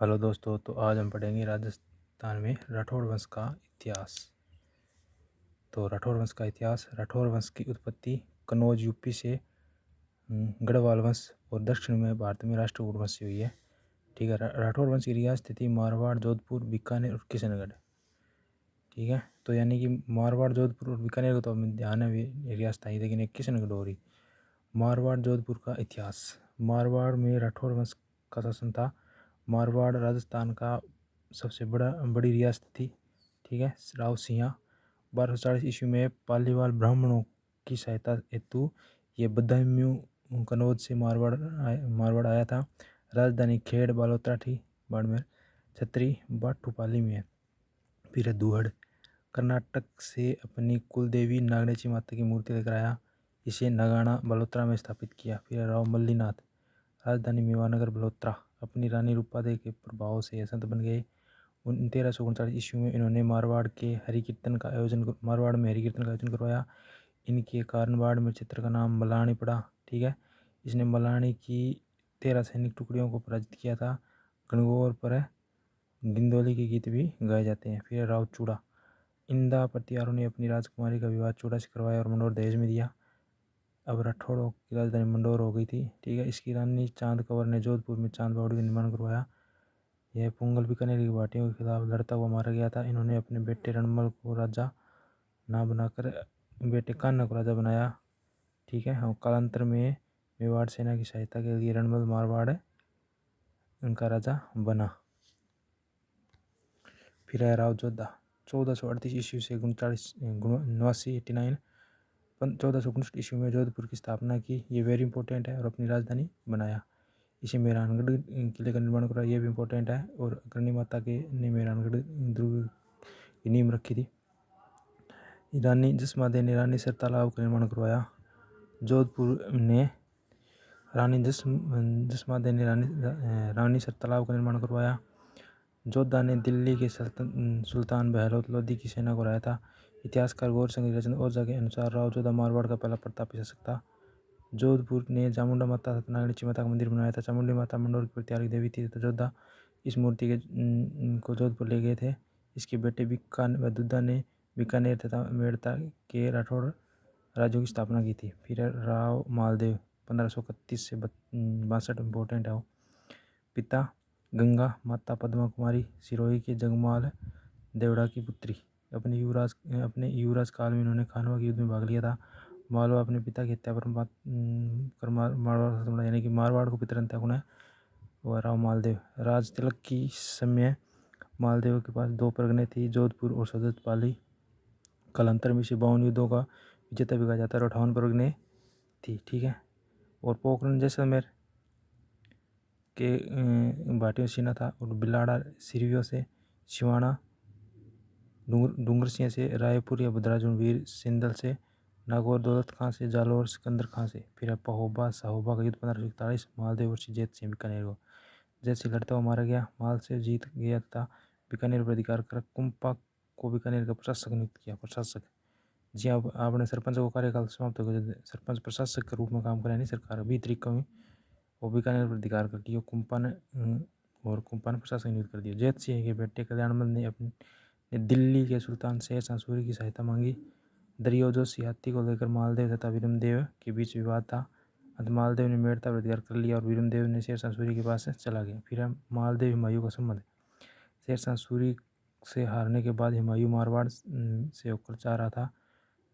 Hello दोस्तों, तो आज हम पढ़ेंगे राजस्थान में राठौड़ वंश का इतिहास। तो राठौड़ वंश का इतिहास। राठौड़ वंश की उत्पत्ति कन्नौज यूपी से गढ़वाल वंश और दक्षिण में भारत में राष्ट्रकूट वंश से हुई है। ठीक है। राठौड़ वंश की रियासत थी मारवाड़, जोधपुर, बीकानेर और किशनगढ़। ठीक है। तो यानी कि मारवाड़, जोधपुर और बीकानेर को तो हमें ध्यान है रियासत आई, लेकिन एक किशनगढ़ हो रही। मारवाड़ जोधपुर का इतिहास। मारवाड़ में राठौड़ वंश का शासन था। मारवाड़ राजस्थान का सबसे बड़ी रियासत थी। ठीक है। राव सिंह 1240 ईस्वी में पालीवाल ब्राह्मणों की सहायता हेतु ये बदायूं कन्नौज से मारवाड़ आया था। राजधानी खेड़ बालोतरा थी। बाड़मेर, छतरी, बाटूपाली में। फिर दूहड़ कर्नाटक से अपनी कुलदेवी नागनेची माता की मूर्ति लेकर आया। इसे नगाना बलोत्रा में स्थापित किया। फिर राव मल्लीनाथ राजधानी मेवानगर बलोत्रा अपनी रानी रूपादेवी के प्रभाव से संत बन गए। 1339 ईस्वी में इन्होंने मारवाड़ में हरि कीर्तन का आयोजन करवाया। इनके कारण बाढ़ में क्षेत्र का नाम मलानी पड़ा। ठीक है। इसने मलानी की 13 सैनिक टुकड़ियों को पराजित किया था। गणगौर पर गिंदोली के गीत भी गाए जाते हैं। फिर राव चूड़ा इंदा पतियारों ने अपनी राजकुमारी का विवाह चूड़ा से करवाया और मंडोर दहेज में दिया। अब राठौड़ों की राजधानी मंडोर हो गई थी। ठीक है। इसकी रानी चांद कंवर ने जोधपुर में चांद बावड़ी का निर्माण करवाया। यह पोंगल बीकानेर की भाटियों के खिलाफ लड़ता हुआ मारा गया था। इन्होंने अपने बेटे रणमल को राजा ना बनाकर बेटे कान्हा को राजा बनाया। ठीक है। और कालांतर में मेवाड़ सेना की सहायता के लिए रणमल मारवाड़ उनका राजा बना। फिर है राव जोधा 1438 ईस्वी से 1459 ईस्वी में जोधपुर की स्थापना की। ये वेरी इंपॉर्टेंट है। और अपनी राजधानी बनाया। इसे मेहरानगढ़ किले का निर्माण करा, ये भी इम्पोर्टेंट है। और करणी माता के ने मेहरानगढ़ दुर्ग की नींव रखी थी। रानी जसमादे ने रानीसर तालाब का निर्माण करवाया। जोधपुर ने जसमादे ने रानीसर तालाब का निर्माण करवाया। जोधा ने दिल्ली के सुल्तान बहलोत लोधी की सेना को हराया था। इतिहासकार गौरशंकर रचना ओझा के अनुसार राव जोधा मारवाड़ का पहला प्रतापी शासक था। जोधपुर ने चामुंडा माता तथा नागनेची माता का मंदिर बनाया था। चामुंडी माता मंडोर की प्रतिहारक देवी थी तथा जोधा इस मूर्ति को जोधपुर ले गए थे। इसके बेटे दुद्धा ने बीकानेर तथा मेड़ता के राठौड़ राज्यों की स्थापना की थी। फिर राव मालदेव 1531 से 62 इम्पोर्टेंट है वो। पिता गंगा, माता पद्मा कुमारी सिरोही के जगमाल देवड़ा की पुत्री। अपने युवराज काल में इन्होंने खानवा के युद्ध में भाग लिया था। मालवा अपने पिता की हत्या पर मारवाड़ यानी कि मारवाड़ को पितरंता गुण है वह राव मालदेव। राज तिलक की समय मालदेव के पास 2 परगने थी, जोधपुर और सदत पाली। कालांतर में से 52 युद्धों का विजेता भी कहा जाता है और 58 परगने थी। ठीक है। और पोखरण जैसलमेर के भाटियों सीना था। और बिलाड़ा सिरवियों से, सिवाना डूंगर सिंह से, रायपुर या भद्राजुन वीर सिंदल से, नागौर दौलत खां से, जालौर सिकंदर खां से। फिर पहोबा सहोबा का युद्ध 1541 मालदेव और जैत सिंह बीकानेर को। जैत सिंह लड़ता हुआ मारा गया, माल से जीत गया था। बीकानेर पर अधिकार कर कुंपा को बीकानेर का प्रशासक नियुक्त किया। प्रशासक जी अब आपने सरपंच को कार्यकाल समाप्त हो गया, सरपंच प्रशासक के रूप में काम करें नहीं सरकार अभी तरीकों में वो बीकानेर पर अधिकार कर लिया। कुंपा ने प्रशासक नियुक्त कर दिया। जैत सिंह के बेटे कल्याणमल ने अपने दिल्ली के सुल्तान शेर शाह सूरी की सहायता मांगी। दरियो जोशी हाथी को लेकर मालदेव तथा वीरमदेव के बीच विवाद था। अंत मालदेव ने मेड़ता पर अधिकार कर लिया और वीरमदेव ने शेर शाह सूरी के पास चला गया। फिर मालदेव हुमायूं का संबंध। शेर शाह सूरी से हारने के बाद हुमायूं मारवाड़ से होकर जा रहा था।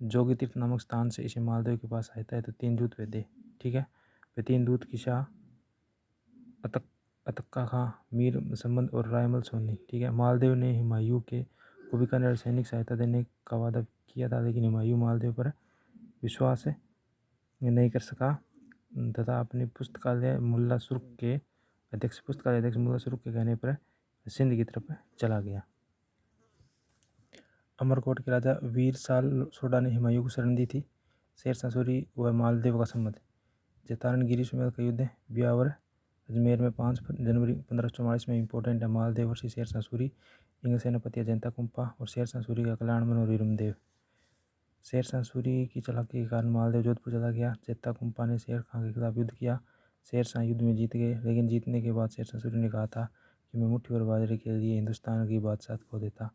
जोगी तीर्थ नामक स्थान से इसे मालदेव के पास आया है तो 3 दूत भेजे। ठीक है। वे 3 दूत की शाह अतक्का खां, मीर संबंध और रायमल सोनी। ठीक है। मालदेव ने हुमायूं को बीकानेर सैनिक सहायता देने का वादा किया था, लेकिन हुमायूं मालदेव पर विश्वास नहीं कर सका तथा अपनी पुस्तकालय मुल्ला सुर्ख के अध्यक्ष मुल्ला सुर्ख के कहने पर सिंध की तरफ चला गया। अमरकोट के राजा वीर साल सोडा ने हुमायूं को शरण दी थी। शेर शाह सूरी व मालदेव का संबंध। जैतारण गिरी सुमेल का युद्ध ब्यावर अजमेर में 5 जनवरी 1544 में इम्पोर्टेंट है। मालदेव और शेर शाह सूरी, इंग सेनापति अजंता कुंपा और शेर शाह सूरी का कल्याणमल और वीरमदेव। शेर शाह सूरी की चालाकी के कारण मालदेव जोधपुर चला गया। जैता कुंपा ने शेर खां के खिलाफ युद्ध किया। शेर शाह युद्ध में जीत गए, लेकिन जीतने के बाद शेर शाह सूरी ने कहा था में मुट्ठी भर बाजरे के लिए हिंदुस्तान की बादशाह खो देता।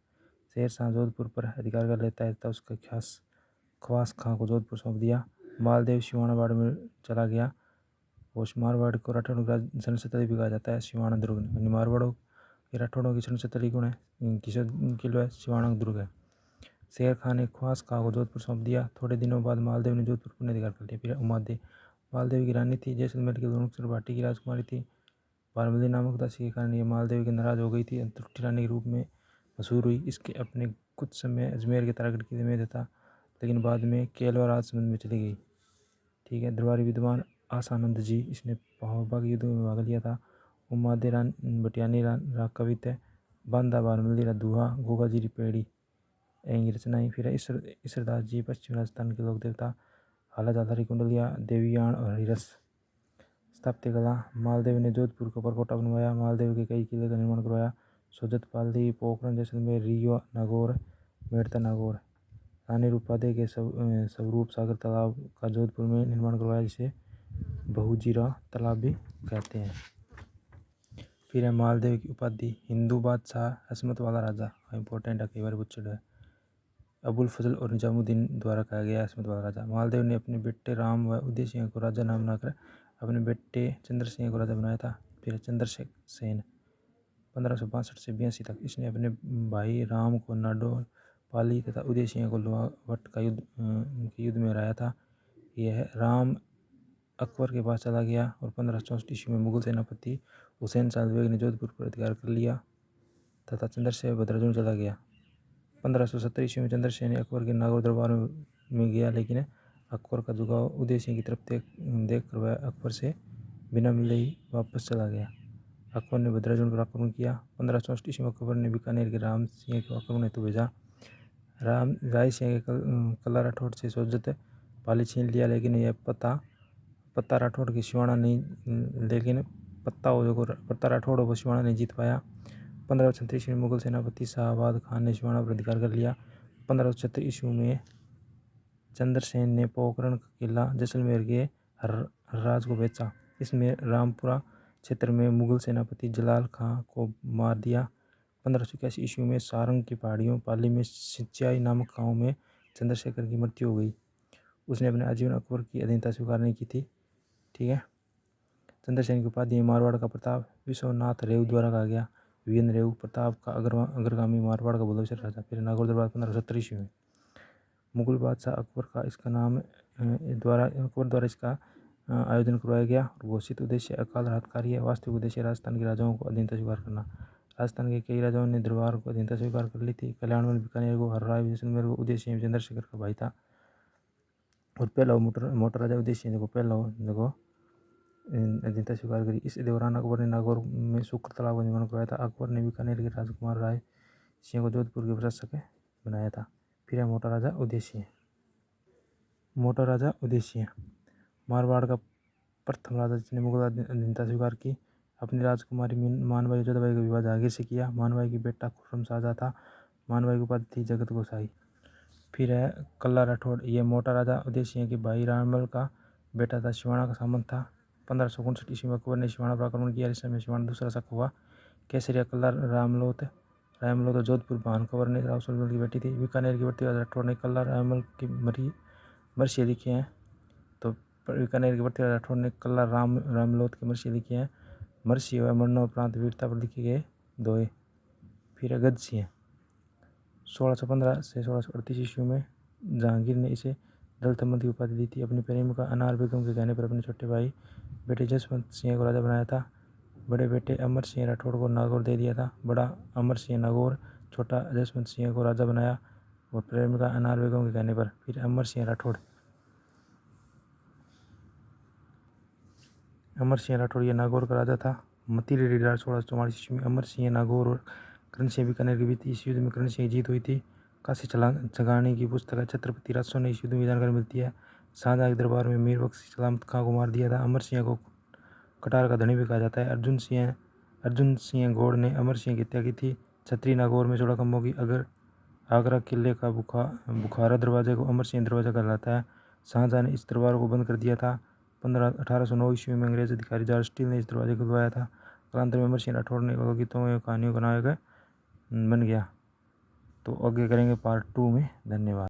शेर शाह जोधपुर पर अधिकार कर लेता है तब उसका खवास खां को जोधपुर सौंप दिया। मालदेव सिवानाबाड़ में चला गया। वो मारवाड़ को राठौड़ों की जनसतरी भी कहा जाता है। सिवाना दुर्ग मारवाड़ों के राठौड़ों की जनसतरी कौन है, किलो है, सिवाना दुर्ग है। शेर खान ने खवास खां को जोधपुर सौंप दिया। थोड़े दिनों बाद मालदेव ने जोधपुर पर अधिकार कर लिया। फिर उमादेव मालदेव की रानी थी। जैसलमेर की दोनों भाटी की राजकुमारी थी। बारमली नामक दासी के कारण ये मालदेव की नाराज हो गई थी, अंतर्राष्ट्रीय रानी के रूप में मशहूर हुई। इसके अपने कुछ समय अजमेर के तारागढ़ किले में था, लेकिन बाद में केलवा राजसमंद में चली गई। ठीक है। दरबारी विद्वान आसानंद जी, इसने पाहोबा के युद्ध में भाग लिया था। उमादे बटियानी कवित है। बांदा बारमली दुहा गोगाजी पेड़ी एंगी रचनाएं। फिर ईश्वरदास जी, पश्चिम राजस्थान के लोक देवता। हाला जाधारी कुंडलिया देवीयाण और हरिरस। स्थापत्य कला मालदेव ने जोधपुर को परकोटा बनवाया। मालदेव के कई किले का निर्माण करवाया। सोजत पाली पोखरण जैसलमेर रीवा नागौर मेड़ता नागौर। रानी रूपादेवी के स्वरूप सागर तालाब का जोधपुर में निर्माण करवाया, जिसे बहुजीरा तालाब भी कहते हैं। फिर है मालदेव की उपाधि हिंदू बादशाह हसमत वाला राजा। इंपॉर्टेंट है, कई बार पूछा है। अबुल फजल और निजामुद्दीन द्वारा कहा गया हसमत वाला राजा। मालदेव ने अपने बेटे राम व उदय सिंह को राजा नाम बनाकर अपने बेटे चंद्र सिंह को राजा बनाया था। फिर चंद्रसेन 1562 से 82 तक। इसने अपने भाई राम को नाडोल पाली तथा उदय सिंह को लोहावट का युद्ध में हराया था। यह राम अकबर के पास चला गया और 1564 ईस्वी में मुगल सेनापति हुसैन साल बेग ने जोधपुर पर अधिकार कर लिया तथा चंद्रसेन भद्राजुन चला गया। 1570 ईस्वी में चंद्रसेन ने अकबर के नागौर दरबार में गया, लेकिन अकबर का झुकाव उदय सिंह की तरफ देख कर वह अकबर से बिना मिले ही वापस चला गया। अकबर ने भद्राजुन पर आक्रमण किया। 1564 ईस्वी में अकबर ने बीकानेर के राम सिंह को आक्रमण हेतु भेजा। राय सिंह के कला राठौड़ से सोजत पाली छीन लिया, लेकिन यह पत्ता राठौड़ की सिवाना नहीं लेकिन पत्ता राठौड़ को सिवाना नहीं जीत पाया। 1536 ईस्वी में मुगल सेनापति शाहबाद खान ने सिवाना पर अधिकार कर लिया। 1576 ईस्वी में चंद्रसेन ने पोखरण का किला जैसलमेर के हर्राज को बेचा। इसमें रामपुरा क्षेत्र में मुगल सेनापति जलाल खां को मार दिया। 1581 ईस्वी में सारंग की पहाड़ियों पाली में सिंचाई नामक गांव में चंद्रशेखर की मृत्यु हो गई। उसने अपने आजीवन अकबर की अधीनता स्वीकार नहीं की थी। ठीक है। चंद्रसेन की उपाधि मारवाड़ का प्रताप विश्वनाथ रेव द्वारा कहा गया। वीरेंद्र रेव प्रताप का अग्रगामी मारवाड़ का बुलंदशहर राजा। फिर नागौर दरबार 1570 ईस्वी में मुगल बादशाह अकबर का इसका नाम अकबर द्वारा इसका आयोजन करवाया गया। घोषित उद्देश्य अकाल राहतकारी है। वास्तविक उद्देश्य राजस्थान के राजाओं को अधीनता स्वीकार करना। राजस्थान के कई राजाओं ने दरबार को अधीनता स्वीकार कर ली थी। कल्याणमल बीकानेर को, हर्राय जैसलमेर को उदय सिंह चंद्रशेखर का भाई था। और पहला मोटर राजा उदय सिंह को पहला अधीनता स्वीकार करी। इस दौरान अकबर ने नागौर में शुक्र तालाब का निर्माण करवाया था। अकबर ने बीकानेर के राजकुमार राय सिंह को जोधपुर के प्रशासक बनाया था। फिर है मोटा राजा उदय सिंह। मोटा राजा उदय सिंह मारवाड़ का प्रथम राजा जिसने मुगल अधीनता स्वीकार की। अपनी राजकुमारी मानबाई जोधाबाई का विवाह जहांगीर से किया। मानबाई की बेटा खुर्रम शाहजहां था। मानबाई की उपाधि थी जगत गोसाई। फिर है कल्ला राठौड़। ये मोटा राजा उदय सिंह के भाई रामल का बेटा था। सिवाना का सामंत था। 1559 ईस्वी में अकबर ने सिवाना पर आक्रमण किया। इस समय सिवाना दूसरा शक हुआ। केसरिया कल्ला रामलोत और जोधपुर भान कंवर ने राव सुरजमल की बेटी थी। बीकानेर की बढ़ती राठौड़ ने कल्ला रामल की मरसिए लिखे हैं। तो बीकानेर के बढ़ती राठौड़ ने कल्ला रामलोत के मरसिए लिखे हैं। मरसिए व मरणोपरांत वीरता पर लिखे गए दोहे। फिर गज सिंह 1615 से 1638 ईस्वी में जहांगीर ने इसे दलतमंद की उपाधि दी थी। अपनी प्रेमिका अनार बेगम के कहने पर अपने छोटे भाई बेटे जसवंत सिंह को राजा बनाया था। बड़े बेटे अमर सिंह राठौड़ को नागौर दे दिया था। बड़ा अमर सिंह नागौर, छोटा जसवंत सिंह को राजा बनाया और प्रेमिका अनार बेगम के कहने पर। फिर अमर सिंह राठौड़ ये नागौर का राजा था। मतीरी रिडार 1644 ईस्वी में अमर सिंह नागौर और करण सिंह बीकानेर के बीच इस युद्ध में करण सिंह की जीत हुई थी। काशी चगानी की पुस्तक है छत्रपति राजसो ने इस युद्ध में जानकारी मिलती है। शाहजहां के दरबार में मीर बख्श सलामत खां को मार दिया था। अमर सिंह को कटार का धनी भी कहा जाता है। अर्जुन सिंह गौड़ ने अमर सिंह की हत्या की थी। छतरी नागौर में चौड़ाकंबों की आगरा किले का बुखारा दरवाजे को अमर सिंह दरवाजा कहलाता है। शाहजहां ने इस दरबार को बंद कर दिया था। 1809 ईस्वी में अंग्रेज अधिकारी जॉर्ज स्टील ने इस दरवाजे को खुलवाया था। क्रांति में अमर सिंह राठौड़ ने गीतों एवं कहानियों का नायक बन गया। तो आगे करेंगे पार्ट 2 में। धन्यवाद।